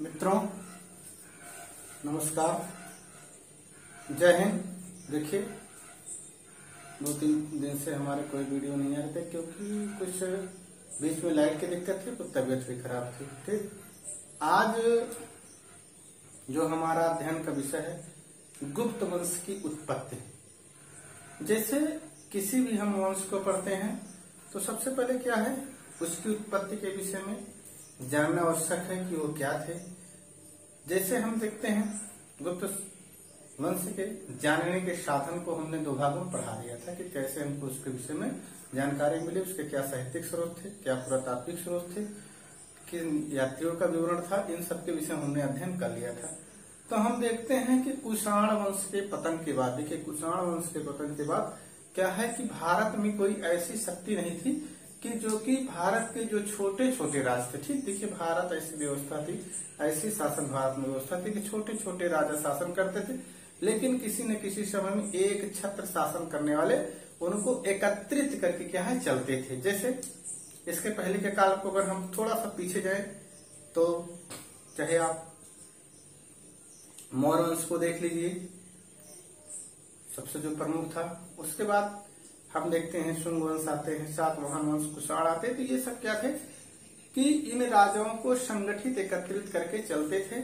मित्रों नमस्कार, जय हिंद। देखिए 2-3 दिन से हमारे कोई वीडियो नहीं आ रहे थे क्योंकि कुछ बीच में लाइट की दिक्कत थी, कुछ तबीयत भी खराब थी। ठीक, आज जो हमारा अध्ययन का विषय है गुप्त वंश की उत्पत्ति। जैसे किसी भी हम वंश को पढ़ते हैं तो सबसे पहले क्या है, उसकी उत्पत्ति के विषय में जानना आवश्यक है कि वो क्या थे। जैसे हम देखते हैं गुप्त वंश के जानने के साधन को हमने 2 भागों में पढ़ा दिया था कि कैसे हमको उसके विषय में जानकारी मिली, उसके क्या साहित्यिक स्रोत थे, क्या पुरातात्विक स्रोत थे, किन यात्रियों का विवरण था, इन सब के विषय हमने अध्ययन कर लिया था। तो हम देखते हैं कि कुषाण वंश के पतन के बाद, देखिए कुषाण वंश के पतन के बाद क्या है कि भारत में कोई ऐसी शक्ति नहीं थी कि जो कि भारत के जो छोटे छोटे राज्य थे। ठीक, देखिए भारत ऐसी व्यवस्था थी, ऐसी शासन भारत में व्यवस्था थी कि छोटे छोटे राजा शासन करते थे, लेकिन किसी न किसी समय में एक छत्र शासन करने वाले उनको एकत्रित करके क्या है चलते थे। जैसे इसके पहले के काल को अगर हम थोड़ा सा पीछे जाए तो चाहे आप मौर्य वंश को देख लीजिए, सबसे जो प्रमुख था। उसके बाद हम देखते हैं शुंग वंश आते हैं, सातवाहन वंश, कुषाण आते हैं। तो ये सब क्या थे कि इन राजाओं को संगठित एकत्रित करके चलते थे।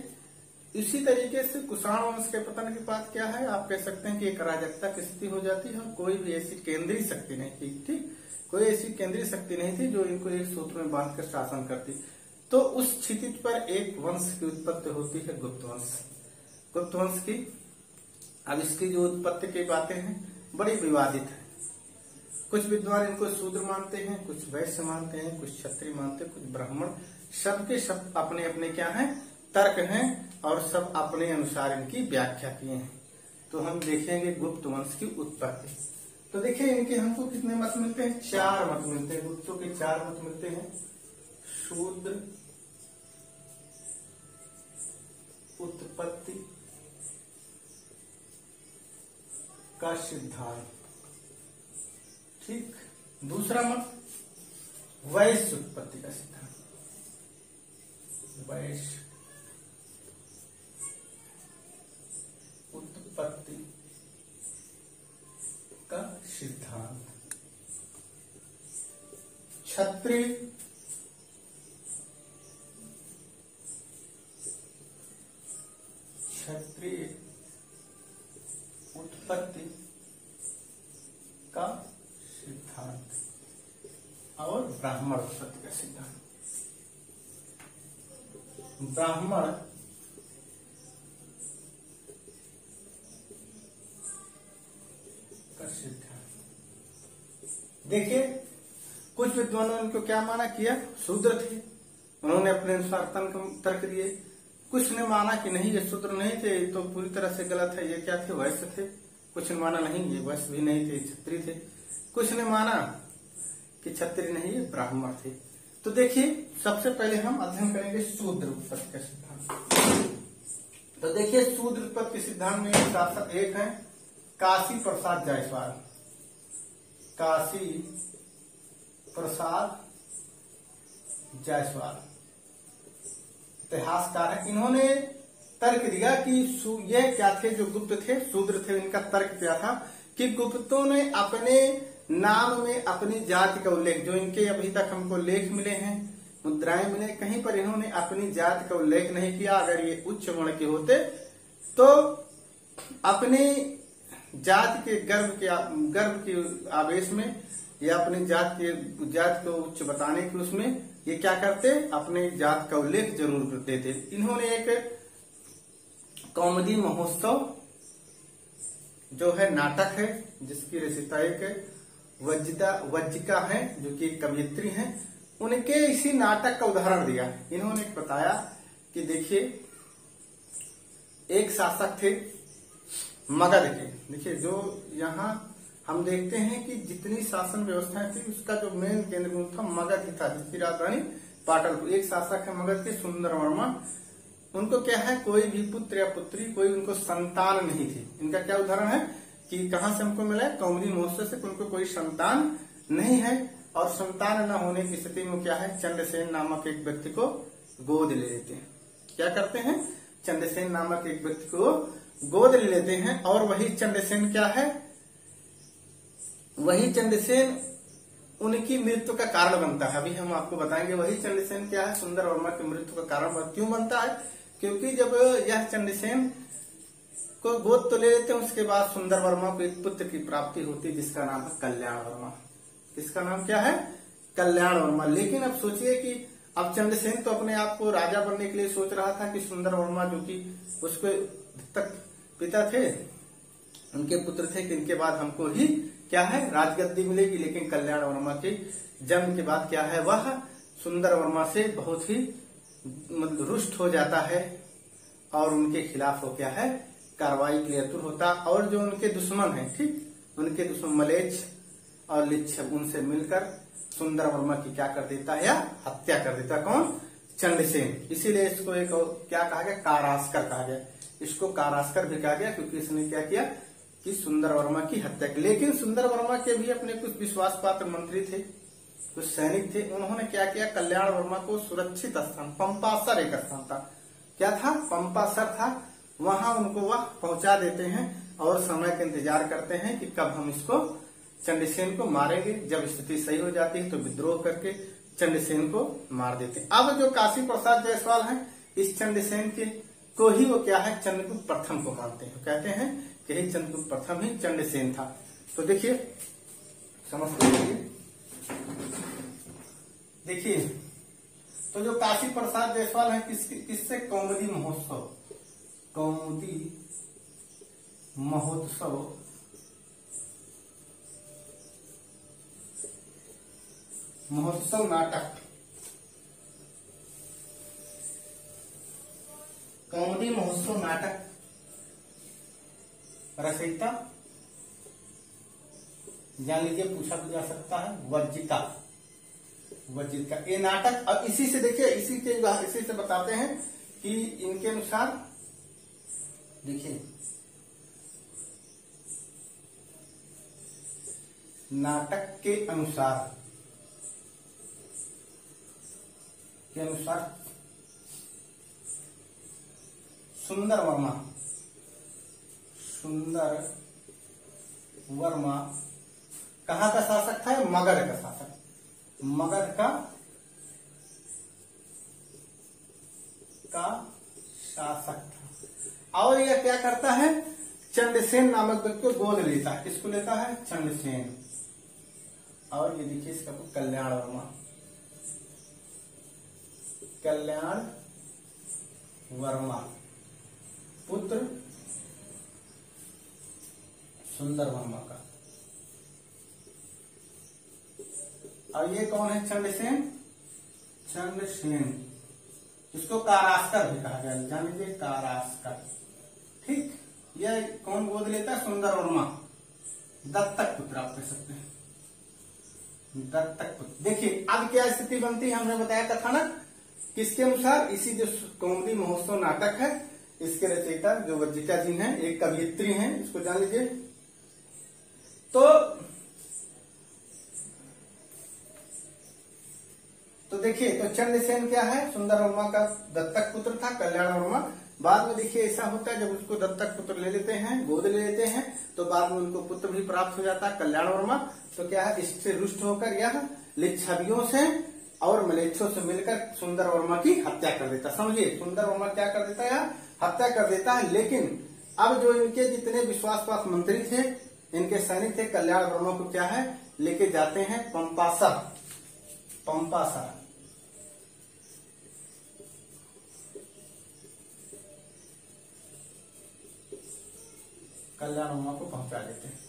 इसी तरीके से कुषाण वंश के पतन के बाद क्या है, आप कह सकते हैं कि एक अराजकता की स्थिति हो जाती है और कोई भी ऐसी केंद्रीय शक्ति नहीं थी। ठीक, कोई ऐसी केंद्रीय शक्ति नहीं थी जो इनको एक सूत्र में बांधकर शासन करती। तो उस स्थिति पर एक वंश की उत्पत्ति होती है गुप्त वंश। गुप्त वंश की अब इसकी जो उत्पत्ति की बातें हैं बड़ी विवादित है। कुछ विद्वान इनको शूद्र मानते हैं, कुछ वैश्य मानते हैं, कुछ क्षत्रिय मानते हैं, कुछ ब्राह्मण। सबके सब अपने अपने क्या हैं तर्क हैं और सब अपने अनुसार इनकी व्याख्या किए हैं। तो हम देखेंगे गुप्त वंश की उत्पत्ति। तो देखिए इनके हमको कितने मत मिलते हैं, 4 मत मिलते हैं। गुप्तों के 4 मत मिलते हैं। शूद्र उत्पत्ति का सिद्धांत, ठीक। दूसरा मत वैश्य उत्पत्ति का सिद्धांत, वैश्य उत्पत्ति का सिद्धांत। क्षत्रिय उत्पत्ति का सिद्धांत और ब्राह्मण उत्पत्ति का सिद्धांत। ब्राह्मण का सिद्धांत। देखिए कुछ विद्वानों ने इनको क्या माना किया, शूद्र थे, उन्होंने अपने अनुसार तर्क दिए। कुछ ने माना कि नहीं ये शूद्र नहीं थे, तो पूरी तरह से गलत है, ये क्या थे वैश्य थे। कुछ ने माना नहीं ये वैश्य भी नहीं थे, क्षत्रिय थे। कुछ ने माना कि क्षत्रिय नहीं ये ब्राह्मण थे। तो देखिए सबसे पहले हम अध्ययन करेंगे शूद्र उत्पत्ति का सिद्धांत। तो देखिए शूद्र उत्पत्ति सिद्धांत में शासक एक है काशी प्रसाद जायसवाल। काशी प्रसाद जायसवाल इतिहासकार है। इन्होंने तर्क दिया कि ये क्या थे, जो गुप्त थे शूद्र थे। इनका तर्क क्या था कि गुप्तों ने अपने नाम में अपनी जाति का उल्लेख, जो इनके अभी तक हमको लेख मिले हैं, मुद्राएं मिले, कहीं पर इन्होंने अपनी जाति का उल्लेख नहीं किया। अगर ये उच्च वर्ण के होते तो अपनी जाति के गर्व के आवेश में या अपनी जाति को उच्च बताने के उसमें ये क्या करते, अपने जात का उल्लेख जरूर करते थे। इन्होंने एक कौमुदी महोत्सव जो है नाटक है, जिसकी रचयिता एक वज्जिका है जो कि एक कवयित्री हैं, उनके इसी नाटक का उदाहरण दिया। इन्होंने बताया कि देखिए एक शासक थे मगध के। देखिए जो यहाँ हम देखते हैं कि जितनी शासन व्यवस्थाएं थी उसका जो मेन केंद्र बिंदु था मगध ही था, जिसकी राजधानी पाटलिपुत्र। एक शासक है मगध के सुंदर वर्मा। उनको क्या है, कोई भी पुत्र या पुत्री, कोई उनको संतान नहीं थी। इनका क्या उदाहरण है कि कहां से हमको मिला है, कौमुदी महोत्सव से। उनको कोई संतान नहीं है और संतान न होने की स्थिति में क्या है, चंद्रसेन नामक एक व्यक्ति को गोद ले लेते हैं। क्या करते हैं, चंद्रसेन नामक एक व्यक्ति को गोद ले लेते हैं। और वही चंद्रसेन क्या है, वही चंद्रसेन उनकी मृत्यु का कारण बनता है। अभी हम आपको बताएंगे वही चंद्रसेन क्या है, सुंदर वर्मा की मृत्यु का कारण क्यों बनता है। क्योंकि जब यह चंद्रसेन को गोद तो ले लेते हैं, उसके बाद सुंदर वर्मा को एक पुत्र की प्राप्ति होती है जिसका नाम है कल्याण वर्मा। किसका नाम क्या है, कल्याण वर्मा। लेकिन अब सोचिए कि अब चंद्रसेन तो अपने आप को राजा बनने के लिए सोच रहा था कि सुंदर वर्मा जो कि उसके तक पिता थे, उनके पुत्र थे कि इनके बाद हमको ही क्या है राजगद्दी मिलेगी। लेकिन कल्याण वर्मा के जन्म के बाद क्या है, वह सुंदर वर्मा से बहुत ही मतलब रुष्ट हो जाता है और उनके खिलाफ वो क्या है कार्रवाई के लिए आतुर होता। और जो उनके दुश्मन है, ठीक, उनके दुश्मन मलेच्छ और लिच्छव, उनसे मिलकर सुंदर वर्मा की क्या कर देता है, या हत्या कर देता। कौन, चंद्रसेन। इसीलिए इसको एक क्या कहा गया, कारास्कर कहा गया। इसको कारास्कर भी कहा गया क्योंकि इसने क्या किया कि सुंदर वर्मा की हत्या की। लेकिन सुंदर वर्मा के भी अपने कुछ विश्वास पात्र मंत्री थे, कुछ सैनिक थे। उन्होंने क्या किया, कल्याण वर्मा को सुरक्षित स्थान, पंपासर एक स्थान था, क्या था, पंपासर था, वहां उनको वह पहुंचा देते हैं और समय का इंतजार करते हैं कि कब हम इसको चंद्रसेन को मारेंगे। जब स्थिति सही हो जाती है तो विद्रोह करके चंद्रसेन को मार देते हैं। अब जो काशी प्रसाद जायसवाल हैं, इस चंद्रसेन के को ही वो क्या है, चंद्रगुप्त प्रथम को मानते हैं। कहते हैं कि ही चंद्रगुप्त प्रथम ही चंद्रसेन था। तो देखिए, समझते हैं, देखिए, तो जो काशी प्रसाद जायसवाल है किससे, कौमुदी महोत्सव, कौमुदी महोत्सव नाटक, कौमुदी महोत्सव नाटक रचयिता, जान लीजिए, पूछा भी जा सकता है, वर्जिका। ये नाटक, अब इसी से देखिए, इसी से बताते हैं कि इनके अनुसार, देखिए, नाटक के अनुसार सुंदर वर्मा कहाँ का शासक था, मगध का शासक, मगध का शासक था। और यह क्या करता है, चंद्रसेन नामक व्यक्ति को गोद लेता है। किसको लेता है, चंद्रसेन। और ये देखिए इसका कल्याण वर्मा, कल्याण वर्मा पुत्र सुंदर वर्मा का। और ये कौन है, चंद्रसेन, इसको कारास्कर भी कहा गया, जान लीजिए, कारास्कर, ठीक। यह कौन गोद लेता है, सुंदर वर्मा, दत्तक पुत्र आप कह सकते हैं, दत्तक पुत्र। देखिए अब क्या स्थिति बनती है, हमने बताया था कथानक किसके अनुसार, इसी जो कौमुदी महोत्सव नाटक है, इसके रचयिता जो वर्जिका जी हैं, एक कवयित्री हैं, इसको जान लीजिए। तो देखिए, तो चंद्रसेन क्या है, सुंदर वर्मा का दत्तक पुत्र था, कल्याण वर्मा। बाद में देखिए ऐसा होता है, जब उसको दत्तक पुत्र ले लेते हैं, गोद ले लेते हैं, तो बाद में उनको पुत्र भी प्राप्त हो जाता है, कल्याण वर्मा। तो क्या है, इससे रुष्ट होकर यह लिच्छवियों से और मलेच्छों से मिलकर सुंदर वर्मा की हत्या कर देता। समझिए, सुंदर वर्मा क्या कर देता है, हत्या कर देता है। लेकिन अब जो इनके जितने विश्वासपात मंत्री थे, इनके सैनिक थे, कल्याण वर्मा को क्या है, लेके जाते हैं पंपासर, कल्याण वर्मा को पहुंचा देते हैं,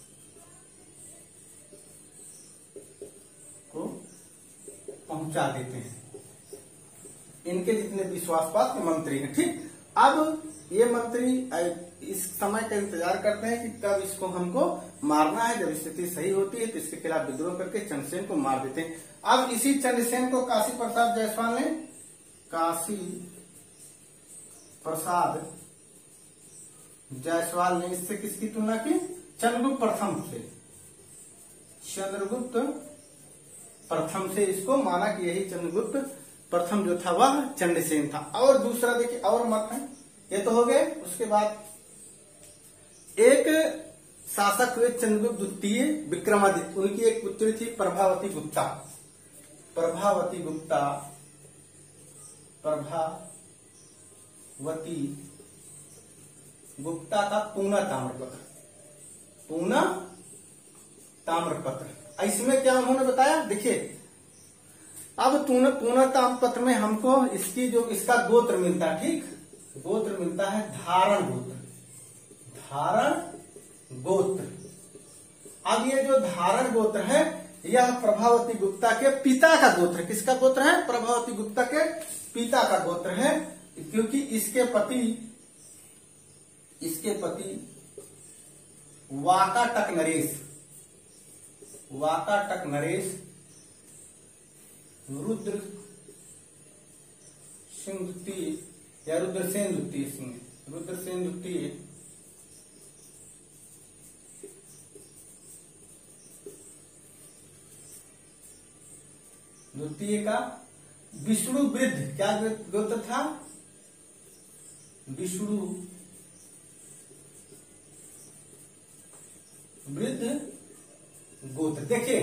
इनके जितने विश्वासपात मंत्री हैं, ठीक। अब ये मंत्री इस समय का इंतजार करते हैं कि कब इसको हमको मारना है। जब स्थिति सही होती है तो इसके खिलाफ विद्रोह करके चंद्रसेन को मार देते हैं। अब इसी चंद्रसेन को काशी प्रसाद जायसवाल ने इससे किसकी तुलना की, चंद्रगुप्त प्रथम से इसको माना कि यही चंद्रगुप्त प्रथम जो था वह चंडसेन था। और दूसरा देखिए और मत है, ये तो हो गए। उसके बाद एक शासक हुए चंद्रगुप्त द्वितीय विक्रमादित्य, उनकी एक पुत्री थी प्रभावती गुप्ता। प्रभावती गुप्ता, प्रभावती गुप्ता का पूना ताम्रपत्र, पूना ताम्रपत्र। इसमें क्या उन्होंने बताया, देखिए अब पूना ताम्रपत्र में हमको इसकी जो इसका गोत्र मिलता है, ठीक, गोत्र मिलता है धारण गोत्र, धारण गोत्र। अब ये जो धारण गोत्र है यह प्रभावती गुप्ता के पिता का गोत्र, किसका गोत्र है, प्रभावती गुप्ता के पिता का गोत्र है, क्योंकि इसके पति वाकाटक नरेश रुद्र सिंह द्वितीय या रुद्रसेन द्वितीय का विष्णु वृद्ध, क्या गोत्र था, विष्णु वृद्ध गोत्र। देखिए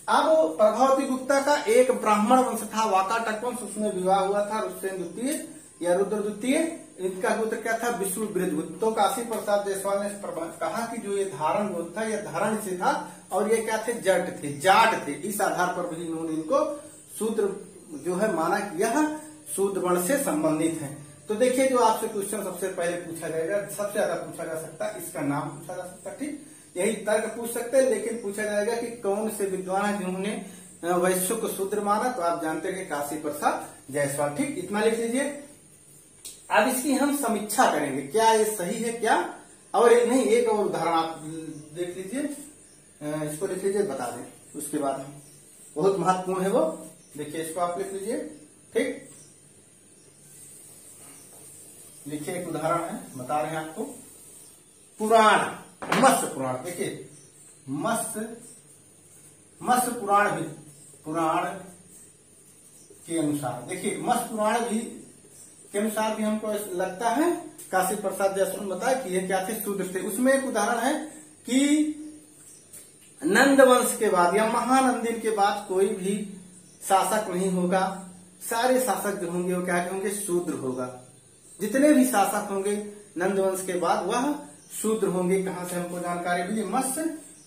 अब प्रभावती गुप्ता का एक ब्राह्मण वंश था वाकाटक वंश, उसमें विवाह हुआ था रुद्रसेन द्वितीय या रुद्र द्वितीय, इनका गोत्र क्या था, विष्णु वृद्ध गोत्र। तो काशी प्रसाद जायसवाल ने कहा कि जो ये धारण गोत्र था यह धारण से था, और ये क्या थे, जाट थे। इस आधार पर भी इन्होंने इनको शूद्र जो है माना कि यह शूद्र वर्ण से संबंधित है। तो देखिए जो आपसे क्वेश्चन सबसे पहले पूछा जाएगा, सबसे ज्यादा पूछा जा सकता है, इसका नाम पूछा जा सकता है, ठीक, यही तर्क पूछ सकते हैं, लेकिन पूछा जाएगा कि कौन से विद्वान है जिन्होंने वैश्य को शूद्र माना, तो आप जानते हैं कि काशी प्रसाद जायसवाल, ठीक, इतना लिख लीजिए। अब इसकी हम समीक्षा करेंगे, क्या ये सही है क्या, और एक नहीं, एक और उदाहरण आप देख लीजिए, इसको लिख लीजिए, बता दें, उसके बाद बहुत महत्वपूर्ण है वो, देखिए इसको आप लिख लीजिए, ठीक, लिखिए, एक उदाहरण है, बता रहे हैं आपको, पुराण, मत्स्य पुराण। देखिए मत्स्य पुराण के अनुसार, देखिए मत्स्य पुराण भी के अनुसार भी हमको लगता है काशी प्रसाद जायसवाल ने बताया कि ये क्या थे, शूद्र थे। उसमें एक उदाहरण है कि नंद वंश के बाद या महानंदिन के बाद कोई भी शासक नहीं होगा, सारे शासक जो होंगे वो क्या होंगे, शूद्र होगा। जितने भी शासक होंगे नंद वंश के बाद वह शूद्र होंगे। कहां से हमको जानकारी मिली, मत्स्य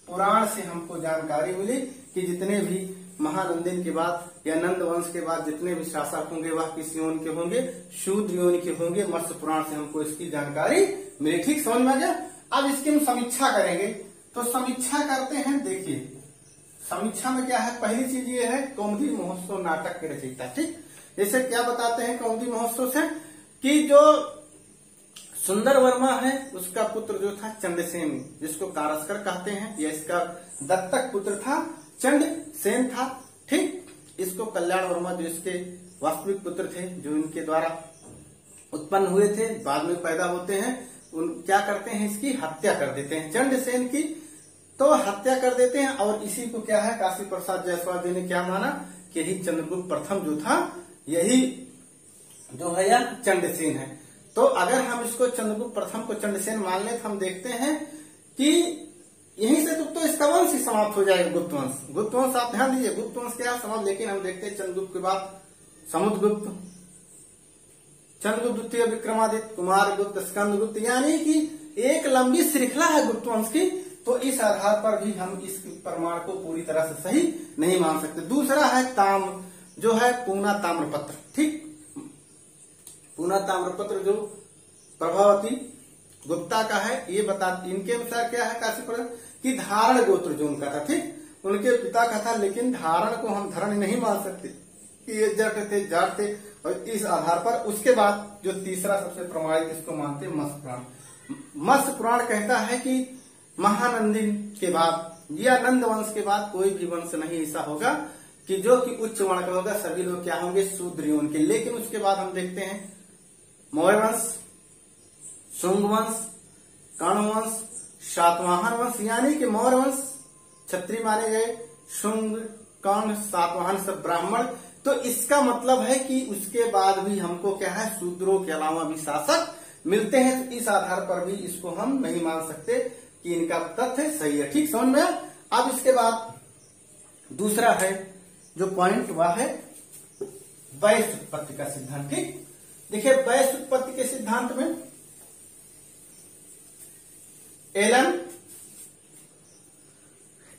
पुराण से हमको जानकारी मिली कि जितने भी महानंदिन के बाद या नंद वंश के बाद जितने भी शासक होंगे वह किस योनि के होंगे, शूद्र योनि के होंगे। मत्स्य पुराण से हमको इसकी जानकारी मिली, ठीक, समझ में आ गया। अब इसकी हम समीक्षा करेंगे, तो समीक्षा करते हैं। देखिए समीक्षा में क्या है, पहली चीज ये है कौमुदी महोत्सव नाटक के रचयिता, ठीक, जैसे क्या बताते हैं कौमुदी महोत्सव से कि जो सुंदर वर्मा है उसका पुत्र जो था चंडसेन, जिसको कारस्कर कहते हैं, यह इसका दत्तक पुत्र था, चंडसेन था, ठीक। इसको कल्याण वर्मा जो इसके वास्तविक पुत्र थे, जो इनके द्वारा उत्पन्न हुए थे, बाद में पैदा होते हैं, उन क्या करते हैं, इसकी हत्या कर देते हैं, चंडसेन की तो हत्या कर देते हैं। और इसी को क्या है, काशी प्रसाद जायसवाल जी ने क्या माना कि यही चंद्रगुप्त प्रथम जो था यही जो है या चंडसेन है। तो अगर हम इसको चंद्रगुप्त प्रथम को चंडसेन मान ले तो हम देखते हैं कि यहीं से तो इसका वंश ही समाप्त हो जाएगा, गुप्त वंश आप ध्यान दीजिए, गुप्त वंश क्या समाप्त। लेकिन हम देखते हैं चंद्रगुप्त के बाद समुद्रगुप्त, चंद्रगुप्त द्वितीय विक्रमादित्य, कुमारगुप्त, स्कंदगुप्त, यानी कि एक लंबी श्रृंखला है गुप्त वंश की। तो इस आधार पर भी हम इस प्रमाण को पूरी तरह से सही नहीं मान सकते। दूसरा है जो है पूना ताम्रपत्र, ठीक, पूना ताम्रपत्र जो प्रभावती गुप्ता का है, ये बता, इनके अनुसार क्या है काशी प्रसाद कि धारण गोत्र जो उनका था, ठीक, उनके पिता का था, लेकिन धारण को हम धरण नहीं मान सकते कि ये जट थे, जाट थे। और इस आधार पर उसके बाद जो तीसरा सबसे प्रमाणित इसको मानते हैं मत्स्य पुराण। मत्स्य पुराण कहता है कि महानंदिन के बाद या नंद वंश के बाद कोई भी वंश नहीं ऐसा होगा कि जो कि उच्च वर्ण का होगा, सभी लोग क्या होंगे, शूद्र योनि के। लेकिन उसके बाद हम देखते हैं मौर्य वंश, शुंग वंश, कर्ण वंश, सातवाहन वंश, यानी कि मौर्य वंश क्षत्रिय माने गए, शुंग, कर्ण, सातवाहन सब ब्राह्मण, तो इसका मतलब है कि उसके बाद भी हमको क्या है, शूद्रों के अलावा भी शासक मिलते हैं। तो इस आधार पर भी इसको हम नहीं मान सकते कि इनका तथ्य सही है। ठीक, समझ में। अब इसके बाद दूसरा है जो पॉइंट, वह है वैश्य उत्पत्ति का सिद्धांत। ठीक, देखिए वैश्य उत्पत्ति के सिद्धांत में एलन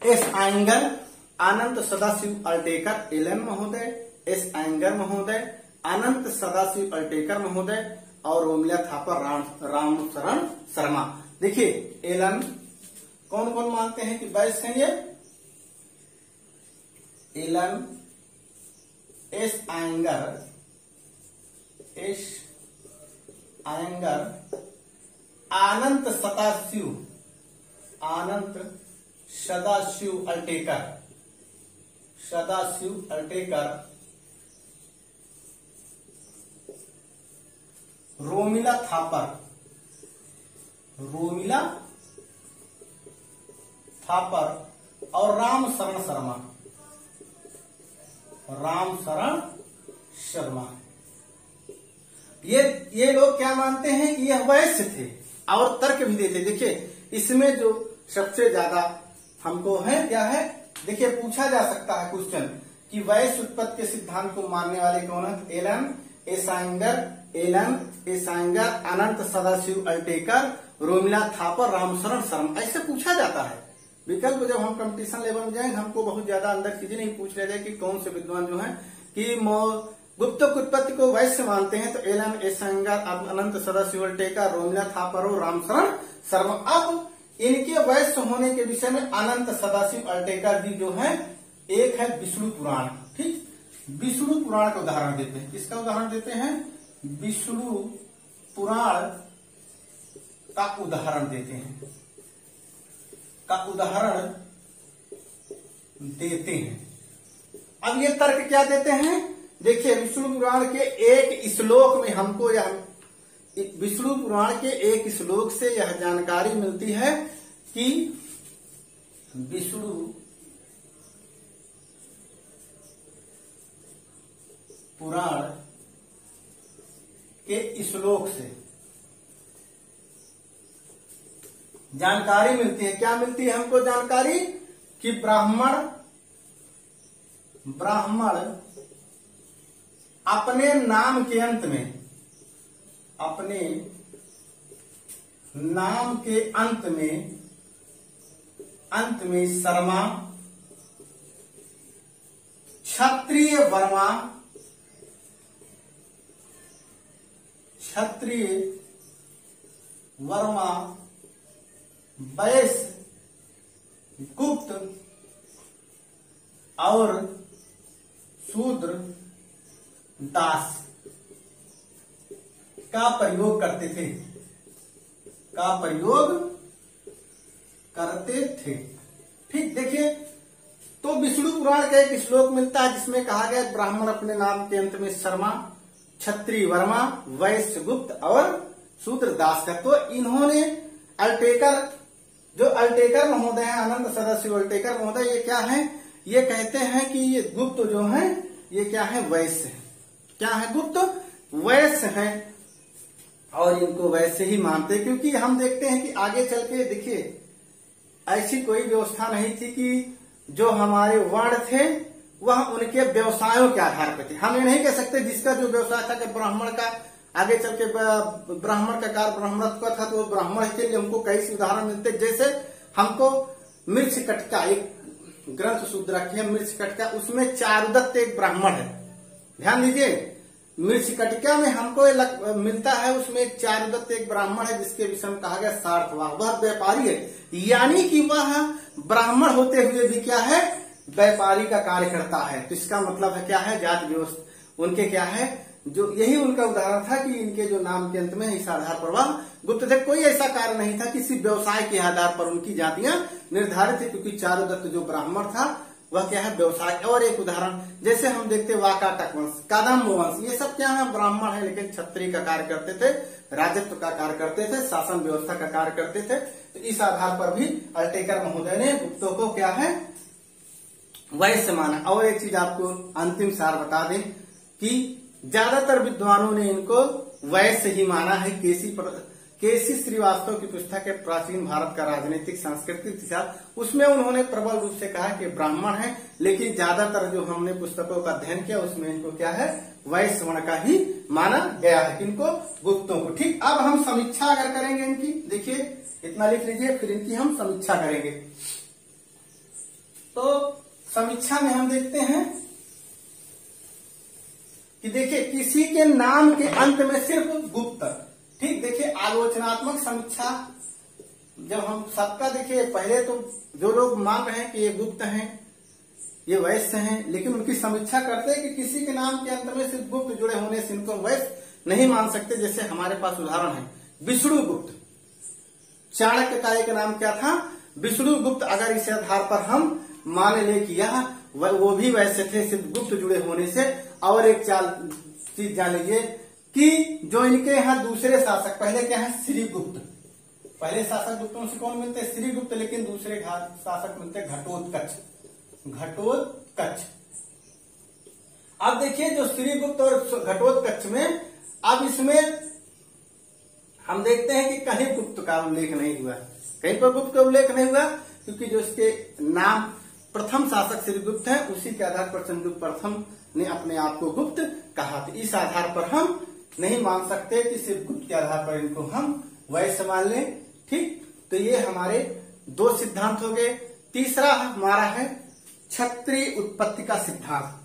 एस आयंगर, अनंत सदाशिव अल्टेकर, एलन महोदय, एस आयंगर महोदय, अनंत सदाशिव अल्टेकर महोदय और रोमिला थापर रामशरण शर्मा। देखिए एलन कौन कौन मानते हैं कि वैश्य हैं ये? एलन, एस आयंगर, अनंत सदाशिव अल्टेकर, रोमिला थापर और रामशरण शर्मा। ये लोग क्या मानते हैं कि यह वैश्य थे और तर्क भी देते। देखिए इसमें जो सबसे ज्यादा हमको है क्या है, देखिए पूछा जा सकता है क्वेश्चन कि वैश्य उत्पत्ति के सिद्धांत को मानने वाले कौन है? एलन एस आयंगर, अनंत सदाशिव अल्टेकर, रोमिला थापर, रामशरण शर्मा, ऐसे पूछा जाता है। विकल्प जब हम कंपटीशन लेवल में जाएंगे हमको बहुत ज्यादा अंदर चीजें नहीं पूछ रहे थे कि कौन से विद्वान जो है कि गुप्त उत्पत्ति को वैश्य मानते हैं, तो एलन एस आयंगर, अनंत सदाशिव अल्टेकर, रोमिला थापर और रामशरण शर्मा। अब इनके वैश्य होने के विषय में अनंत सदाशिव अल्टेकर भी जो है, एक है विष्णु पुराण। ठीक, विष्णु पुराण का उदाहरण देते हैं। किसका उदाहरण देते हैं? विष्णु पुराण का उदाहरण देते हैं, अब ये तर्क क्या देते हैं? देखिए विष्णु पुराण के एक श्लोक में हमको विष्णु पुराण के एक श्लोक से यह जानकारी मिलती है कि विष्णु पुराण के श्लोक से जानकारी मिलती है। क्या मिलती है हमको जानकारी? कि ब्राह्मण अपने नाम के अंत में शर्मा, क्षत्रिय वर्मा, वैश्य, गुप्त और शूद्र दास का प्रयोग करते थे। ठीक, देखिए तो विष्णु पुराण का एक श्लोक मिलता है जिसमें कहा गया ब्राह्मण अपने नाम के अंत में शर्मा, क्षत्रिय वर्मा, वैश्य गुप्त और शूद्र दास का। तो इन्होंने अल्टेकर महोदय हैं, अनंत सदाशिव अल्टेकर महोदय, ये क्या है? ये कहते हैं कि ये गुप्त जो है ये क्या है? वैश्य है। क्या है? गुप्त वैश्य है और इनको वैसे ही मानते, क्योंकि हम देखते हैं कि आगे चल के देखिए ऐसी कोई व्यवस्था नहीं थी कि जो हमारे वर्ण थे वह उनके व्यवसायों के आधार पर थे। हम ये नहीं कह सकते जिसका जो व्यवसाय था कि ब्राह्मण का आगे चल के ब्राह्मण का कार्य ब्राह्मणत्व का था तो वो ब्राह्मण के लिए हमको कई उदाहरण मिलते। जैसे हमको मिर्च कटका, एक ग्रंथ सूत्र रखे मिर्च कटका, उसमें चारुदत्त एक ब्राह्मण है। ध्यान दीजिए, मिर्च कटिका में हमको मिलता है उसमें एक चारुदत्त एक ब्राह्मण है जिसके विषय में कहा गया सार्थवाह, वह व्यापारी है, यानी कि वह ब्राह्मण होते हुए भी क्या है? व्यापारी का कार्य करता है। तो इसका मतलब है क्या है? जाति व्यवस्था उनके क्या है? जो यही उनका उदाहरण था कि इनके जो नाम के अंत में इस आधार पर वह गुप्त थे। कोई ऐसा कार्य नहीं था, किसी व्यवसाय के आधार पर उनकी जातियां निर्धारित थी, क्योंकि चारुदत्त जो ब्राह्मण था वह क्या है? व्यवसाय। और एक उदाहरण जैसे हम देखते वाकाटक वंश, कदम्ब वंश, ये सब क्या है? ब्राह्मण है लेकिन क्षत्रिय का कार्य करते थे, राजत्व का कार्य करते थे, शासन व्यवस्था का कार्य करते थे। तो इस आधार पर भी अल्टेकर महोदय ने गुप्तों को क्या है? वैश्य माना। और एक चीज आपको अंतिम सार बता दें कि ज्यादातर विद्वानों ने इनको वैश्य ही माना है। केसी श्रीवास्तव की पुस्तक है प्राचीन भारत का राजनीतिक सांस्कृतिक इतिहास, उसमें उन्होंने प्रबल रूप से कहा कि ब्राह्मण है, लेकिन ज्यादातर जो हमने पुस्तकों का अध्ययन किया उसमें इनको क्या है, वैश्य वर्ण का ही माना गया है, इनको गुप्तों को। ठीक, अब हम समीक्षा अगर करेंगे इनकी, देखिए इतना लिख लीजिए, फिर इनकी हम समीक्षा करेंगे। तो समीक्षा में हम देखते हैं कि देखिए किसी के नाम के अंत में सिर्फ गुप्त। ठीक, देखिए आलोचनात्मक समीक्षा जब हम सबका देखिए, पहले तो जो लोग मान रहे हैं कि ये गुप्त हैं, ये वैश्य हैं, लेकिन उनकी समीक्षा करते हैं कि किसी के नाम के अंत में सिर्फ गुप्त जुड़े होने से इनको वैश्य नहीं मान सकते। जैसे हमारे पास उदाहरण है विष्णुगुप्त, चाणक्य का एक नाम क्या था, विष्णुगुप्त। अगर इस आधार पर हम मान ले कि यह वो भी वैश्य थे सिर्फ गुप्त जुड़े होने से। और एक चीज जान लीजिए कि जो इनके यहाँ दूसरे शासक, पहले क्या है श्रीगुप्त, पहले शासक गुप्तों से कौन मिलते हैं, श्रीगुप्त, लेकिन दूसरे शासक मिलते हैं घटोत्कच। अब देखिए जो श्रीगुप्त और घटोत्कच में, अब इसमें हम देखते हैं कि कहीं गुप्त का उल्लेख नहीं हुआ, कहीं पर गुप्त का उल्लेख नहीं हुआ, क्योंकि जो इसके नाम प्रथम शासक श्रीगुप्त है, उसी के आधार पर चंद्रगुप्त प्रथम ने अपने आप को गुप्त कहा। तो इस आधार पर हम नहीं मान सकते कि सिर्फ गुप्त के आधार पर इनको हम वैश्य मान लें। ठीक, तो ये हमारे दो सिद्धांत हो गए। तीसरा हमारा है क्षत्रिय उत्पत्ति का सिद्धांत।